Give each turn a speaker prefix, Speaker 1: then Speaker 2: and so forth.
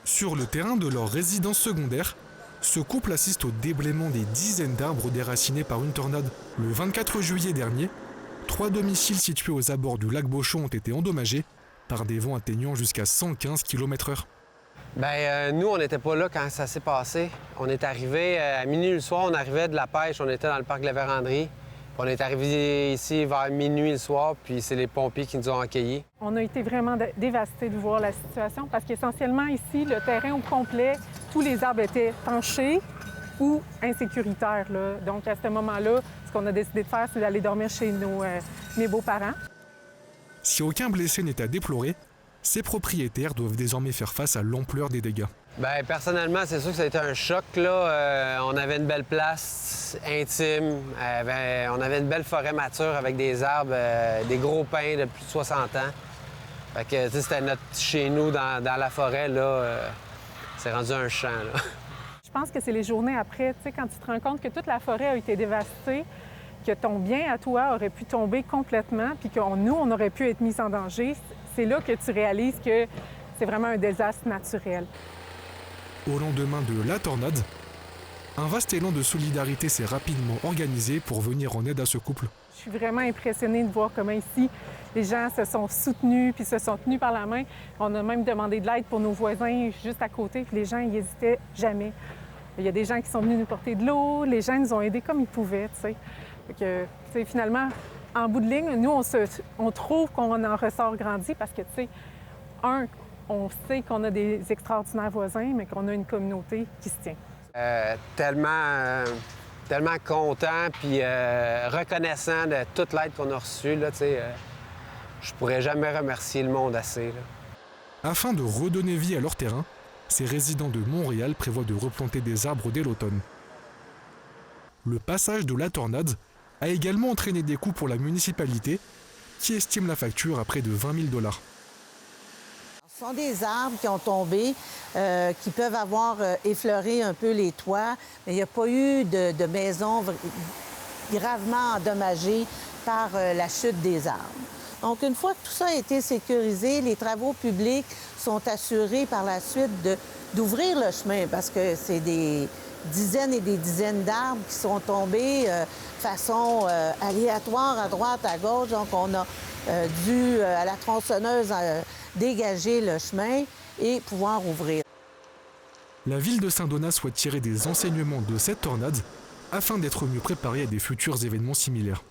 Speaker 1: Sur le terrain de leur résidence secondaire, ce couple assiste au déblaiement des dizaines d'arbres déracinés par une tornade. Le 24 juillet dernier, 3 domiciles situés aux abords du lac Beauchon ont été endommagés par des vents atteignant jusqu'à 115 km/h.
Speaker 2: Nous, on n'était pas là quand ça s'est passé. On est arrivé à minuit le soir, on arrivait de la pêche, on était dans le parc de la Vérandrie. On est arrivé ici vers minuit le soir, puis c'est les pompiers qui nous ont accueillis.
Speaker 3: On a été vraiment dévastés de voir la situation parce qu'essentiellement ici, le terrain au complet, tous les arbres étaient penchés ou insécuritaires, là. Donc à ce moment-là, ce qu'on a décidé de faire, c'est d'aller dormir chez mes beaux-parents.
Speaker 1: Si aucun blessé n'est à déplorer, ces propriétaires doivent désormais faire face à l'ampleur des dégâts.
Speaker 2: Personnellement, c'est sûr que ça a été un choc, là. On avait une belle place intime. On avait une belle forêt mature avec des arbres, des gros pins de plus de 60 ans. Fait que, c'était notre chez nous dans la forêt, là. C'est rendu un champ, là.
Speaker 3: Je pense que c'est les journées après, quand tu te rends compte que toute la forêt a été dévastée, que ton bien à toi aurait pu tomber complètement, puis que nous, on aurait pu être mis en danger, c'est là que tu réalises que c'est vraiment un désastre naturel.
Speaker 1: Au lendemain de la tornade, un vaste élan de solidarité s'est rapidement organisé pour venir en aide à ce couple.
Speaker 3: Je suis vraiment impressionnée de voir comment ici, les gens se sont soutenus puis se sont tenus par la main. On a même demandé de l'aide pour nos voisins juste à côté, puis les gens n'y hésitaient jamais. Il y a des gens qui sont venus nous porter de l'eau, les gens nous ont aidés comme ils pouvaient, tu sais. Fait que, finalement, en bout de ligne, nous, on trouve qu'on en ressort grandi parce que, tu sais, on sait qu'on a des extraordinaires voisins, mais qu'on a une communauté qui se tient.
Speaker 2: Tellement content puis reconnaissant de toute l'aide qu'on a reçue, là, tu sais. Je pourrais jamais remercier le monde assez, là.
Speaker 1: Afin de redonner vie à leur terrain, ces résidents de Montréal prévoient de replanter des arbres dès l'automne. Le passage de la tornade a également entraîné des coûts pour la municipalité, qui estime la facture à près de 20 000 $.
Speaker 4: Ce sont des arbres qui ont tombé, qui peuvent avoir effleuré un peu les toits, mais il n'y a pas eu de maisons gravement endommagées par la chute des arbres. Donc, une fois que tout ça a été sécurisé, les travaux publics sont assurés par la suite d'ouvrir le chemin parce que c'est des dizaines et des dizaines d'arbres qui sont tombés de façon aléatoire, à droite, à gauche. Donc, on a dû, à la tronçonneuse, dégager le chemin et pouvoir ouvrir.
Speaker 1: La ville de Saint-Donat souhaite tirer des enseignements de cette tornade afin d'être mieux préparée à des futurs événements similaires.